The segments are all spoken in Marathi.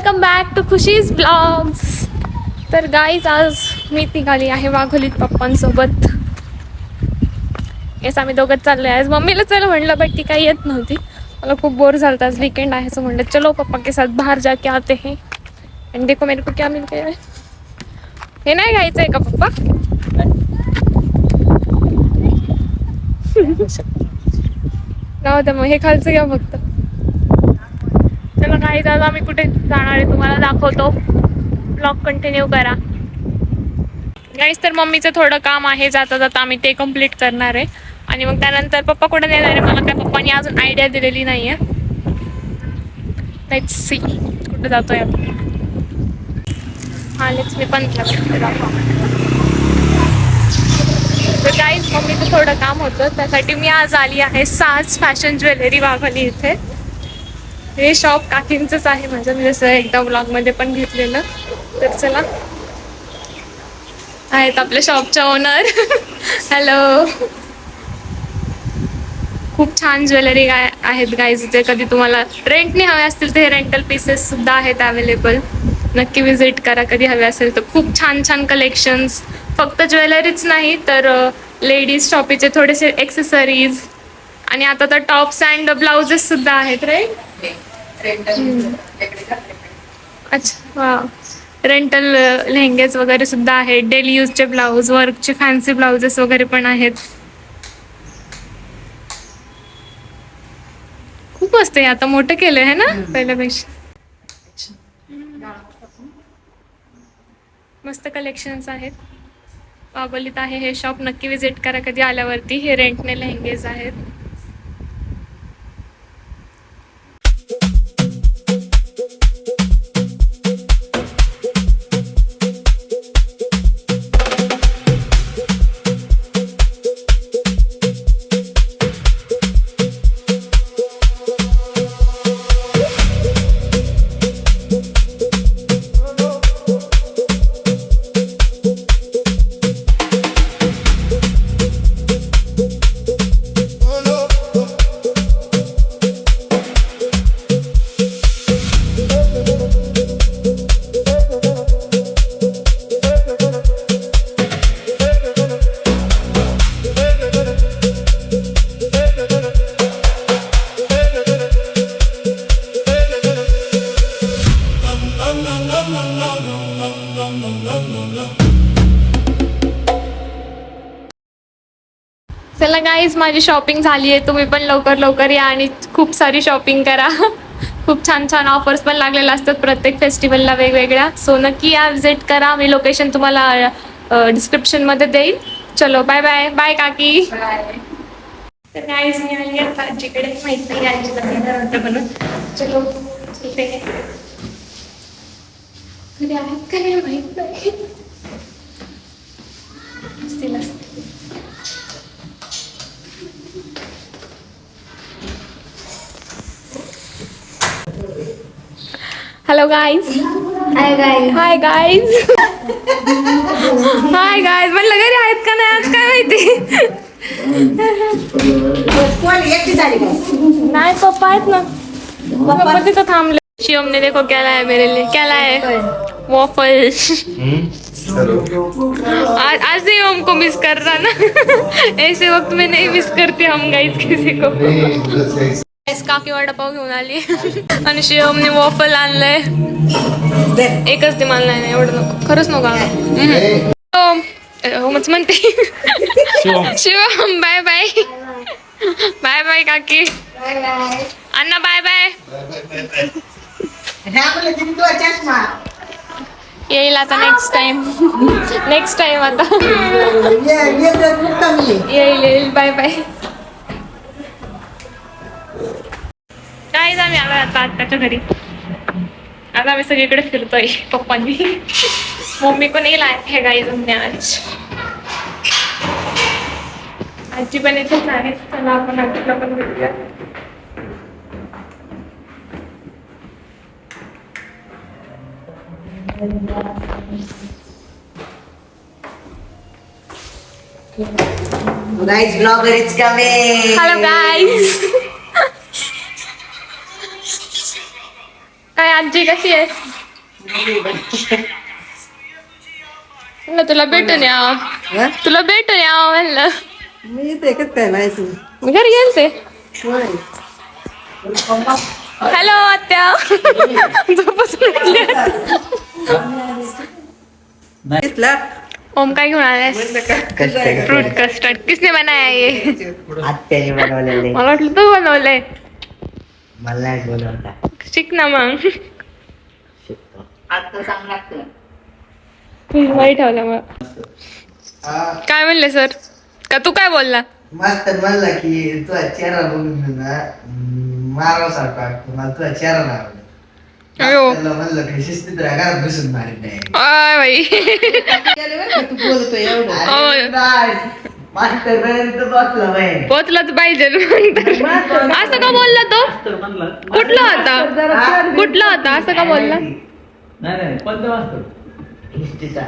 Welcome back to Khushi's blogs. तर गाईज आज मी निघाली आहे वाघोलीत पप्पांसोबत. येस आम्ही दोघंच चाललो आहे. आज मम्मीला चल म्हणलं बट ती काही येत नव्हती. मला खूप बोर झालं. आज वीकेंड आहे सो म्हणलं चलो पप्पा के साथ बाहर जाके आते हैं. आणि देखो मेरे को क्या मिल गया है. हे नाही घ्यायचं आहे का पप्पा? जाऊ दे मग हे खालचं घ्या फक्त. चला काही दादा आम्ही कुठे जाणार आहे तुम्हाला दाखवतो. ब्लॉग कंटिन्यू करा गाईस. तर मम्मीचं थोडं काम आहे जाता जाता आम्ही ते कम्प्लीट करणार आहे. आणि मग त्यानंतर पप्पा कुठे नेणार आहे मला काय पप्पानी अजून आयडिया दिलेली नाही आहे. लेट्स सी कुठे जातोय आपण. हा लेट्स मी पण तर गाईस मम्मीचं थोडं काम होतं त्यासाठी मी आज आली आहे साज फॅशन ज्वेलरी वाघोली इथे. हे शॉप काकींचंच आहे माझं. मी जसं एकदा ब्लॉगमध्ये पण घेतलेलं. तर चला आहेत आपल्या शॉपच्या ओनर. हॅलो. खूप छान ज्वेलरी आहेत गाईज इथे. कधी तुम्हाला रेंटने हवे असतील तर हे रेंटल पीसेस सुद्धा आहेत अवेलेबल. नक्की विजिट करा कधी हवे असेल तर. खूप छान छान कलेक्शन्स. फक्त ज्वेलरीच नाही तर लेडीज शॉपीचे थोडेसे एक्सेसरीज आणि आता तर टॉप्स अँड ब्लाउजेस सुद्धा आहेत राईट. अच्छा वा. रेंटल लेहंगेज वगैरे सुद्धा आहेत. डेली यूजचे ब्लाऊज वर्कचे फॅन्सी ब्लाउजेस वगैरे पण आहेत. खूप मस्त आहे. आता मोठं केलं आहे ना पहिल्यापेक्षा. मस्त कलेक्शन्स आहेत. वाघोलीत आहे हे शॉप. नक्की विजिट करा कधी आल्यावरती. हे रेंटने लेहंगेज आहेत. चला गाईज माझी शॉपिंग झाली आहे. तुम्ही पण लवकर लवकर या आणि खूप सारी शॉपिंग करा. खूप छान छान ऑफर्स पण लागलेल्या असतात प्रत्येक फेस्टिवलला वेगवेगळ्या. सो नक्की या विजिट करा. मी लोकेशन तुम्हाला डिस्क्रिप्शनमध्ये देईल. चलो बाय बाय. बाय काकी. तर गाईज मी आली आता आजीकडे. माहीत नाही आजीला येणार होतं म्हणून. चलो इथे कधी आहेत का नाही माहीत नाही. असतील असतील. Hello guys. Hi guys. Hi guys. Hi guys. म्हणलं घरी आहेत का नाही आज काय माहिती. नाही पप्पा आहेत ना. पप्पा तिथं थांबले. शिवम ने देखो क्या लाया मेरे लिए. क्या लाया वॉफल. आज नहीं हमको मिस कर रहा ना. ऐसे वक्त में नहीं मिस करते हम गाइस किसी को. काकी वडापाव घेऊन आली आणि शिवमने वॉफल आणलंय. एकच ते मला नाही एवढं नको. खरंच नको. मच म्हणते Shivam. Bye bye. Bye bye काकी. अण्णा बाय बाय. येईल आता नेक्स्ट टाइम. नेक्स्ट टाइम आता येईल येईल. Bye bye. गाईज आम्ही आलो आता आत्याच्या घरी. आता आम्ही सगळीकडे फिरतोय पप्पांनी. मम्मी पण येईल आहे गाईज आम्ही आज. आजी पण येतच आहे. चला आपण आजीला पण भेटूया. Guys, vlogger is coming. Hello guys. काय आजी कशी आहेस? म्हणलं तुला भेटून यावं. हा? तुला भेटून यावं म्हणलं. मी इथे एकच काय माहिती मी घरी गेलते. होय. हॅलो आत्या. झोपच उठली. घेतला ओम काय घेऊन आलास? Fruit custard. किसने बनाया ये? आत्याने बनवलेले मला वाटलं तू बनवलंय. मला नाही बनवता शिक ना मग. शिकतो आता चांगलं लागतं फ्रीजमध्ये ठेवलं मग. काय म्हणले सर? का तू काय बोलला? मास्तर म्हणला की तुझा चेहरा बघून ना मारावासारखा वाटतो मला तुझा चेहरा नाही आवडत. अयो. मास्तरला म्हणलं की शिस्तीत राहा घरात बसून मारीत नाही आय बाई. तू बोलतो एवढं मास्तर बसला बाहेर पोचलाच पाहिजे. असं का बोलला तो? कुठला होता? कुठला होता? असं का बोलला? नाही कोणतं वाचतो हिस्ट्रीचा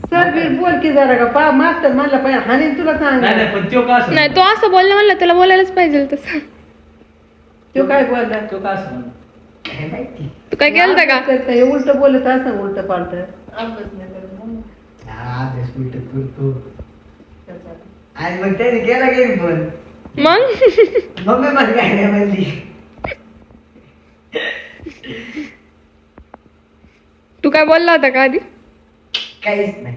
सर बोल की जरा का पा मास्तर म्हणला पाहिजे हानी तुला सांग नाही पण तो का असं नाही तो असं बोलला म्हणलं तुला बोलायलाच पाहिजे तसं. तो काय बोलला तो का असं म्हणतो? काय माहिती तू काय केलं का? हे उलट बोलत असं उलट पालट हा अभ्यास उलट करतो आणि मग त्याने केला गेली पण मग मम्मी मला काय नाही म्हणली तू काय बोलला होता का आधी? काहीच नाही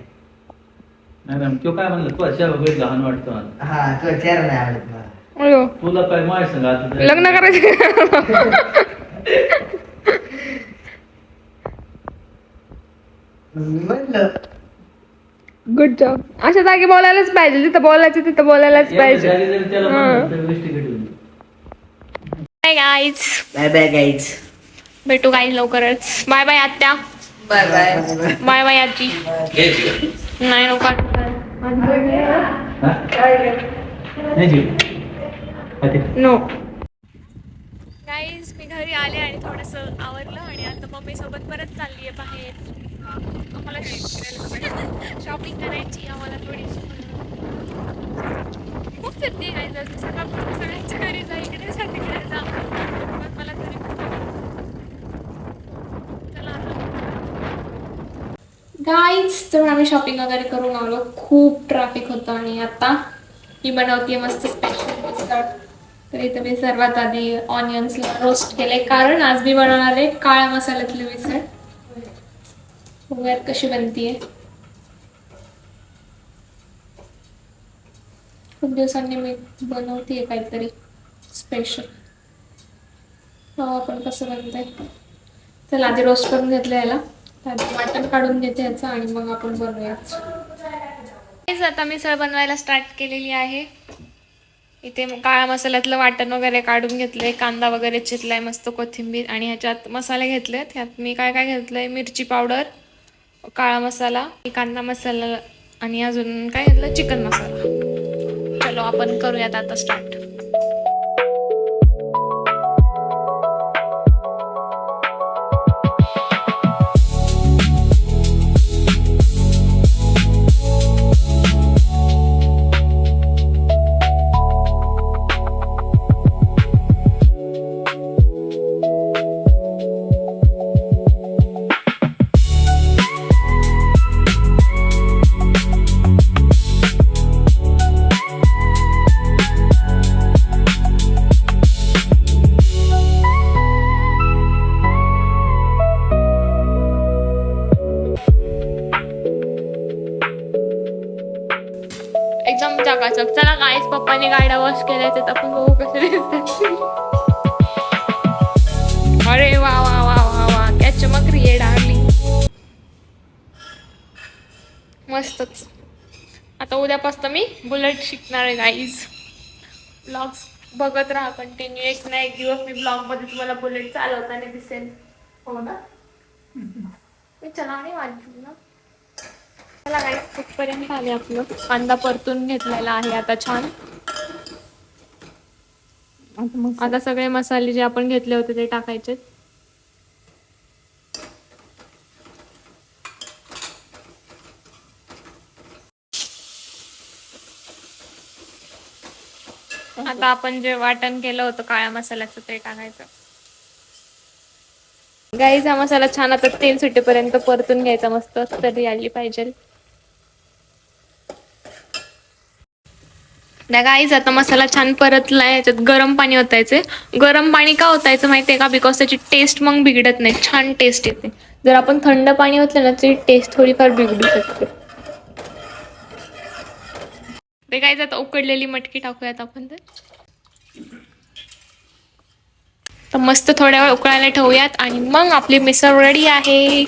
नाही तो काय म्हणलं तू अशा वगैरे लहान वाटतं मला. हा तुझा चेहरा नाही आवडत मला अयो तुला काय माहिती सांगा आता लग्न करायचं. मी म्हणलं गुड जॉब. अशा जागी बोलायलाच पाहिजे. जिथं बोलायचं तिथं बोलायलाच पाहिजे. त्याला हा. म्हणलं तर गोष्टी घडून bye guys. Bye bye guys भेटू गाईज लवकरच. बाय बाय आत्या. बाय बाय बाय बाय आजी. नाही नको. नो. गाईज मी घरी आले आणि थोडंसं आवरलं आणि आता मम्मी सोबत परत चालली आहे बाहेर. आम्हाला शॉपिंग करायची आम्हाला थोडीशी. खूप फिरते गाईज. सकाळपासून सगळ्यांच्या घरी जा इकडे जा तिकडे जा. पण मला तरी गाईज तर आम्ही शॉपिंग वगैरे करून आलो. खूप ट्रॅफिक होतं आणि आता मी बनवते मस्त स्पेशल मिसळ. तर इथे मी सर्वात आधी ऑनियन्सला रोस्ट केले कारण आज मी बनवणार आहे काळ्या मसाल्यातली मिसळ. बघूयात कशी बनतीये. खूप दिवसांनी मी बनवतेय काहीतरी स्पेशल. आपण कसं बनतंय. चला आधी रोस्ट करून घेतलं याला. आधी वाटण काढून घेते याचं आणि मग आपण बनवूयाच. आता मिसळ बनवायला स्टार्ट केलेली आहे. इथे काळा मसाल्यातलं वाटण वगैरे काढून घेतलंय. कांदा वगैरे चिरलाय मस्त कोथिंबीर आणि ह्याच्यात मसाले घेतलेत. ह्यात मी काय काय घेतलंय मिरची पावडर, काळा मसाला, कांदा मसाला आणि अजून काय घेतलं चिकन मसाला. चलो आपण करूयात आता स्टार्ट. एकदम चकाचक. चला गाईस पप्पाने गाड्या वॉश केल्या तर आपण बघू कसे दिसतात. अरे वा वा वा वा वा क्या चमक रही है डार्लिंग. मस्तच. आता उद्यापासून मी बुलेट शिकणार आहे गाईज. ब्लॉग्स बघत राहा कंटिन्यू. एक ना एक दिवस मी ब्लॉग मध्ये तुम्हाला बुलेट चालवताना दिसेल. हो ना. मी चलावणी वाजली ना. चला गाईस कुठपर्यंत आले आपलं. कांदा परतून घेतलेला आहे आता छान. आता सगळे मसाले जे आपण घेतले होते ते टाकायचे. आता आपण जे वाटण केलं होतं काळ्या मसाल्याचं ते टाकायचं. गाईज हा मसाला छान आता तेल सुटेपर्यंत परतून घ्यायचा मस्त तरी आली पाहिजे. गाईज आता मसाला छान परतलाय. याच्यात गरम पाणी ओतायचे. गरम पाणी का ओतायचं माहितीये का? बिकॉज त्याची टेस्ट मग बिघडत नाही, छान टेस्ट येते. जर आपण थंड पाणी ओतलं ना त्याची टेस्ट थोडीफार बिघडू शकते. ते गाईज आता उकडलेली मटकी टाकूयात आपण तर मस्त थोड्या वेळ उकळायला ठेवूयात आणि मग आपली मिसळ रेडी आहे.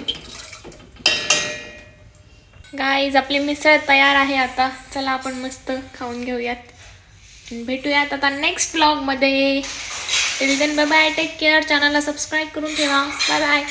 गाईज आपली मिसळ तयार आहे आता. चला आपण मस्त खाऊन घेऊयात. भेटूयात आता नेक्स्ट ब्लॉगमध्ये. Till then bye bye, take care. चॅनलला सबस्क्राईब करून ठेवा. Bye bye.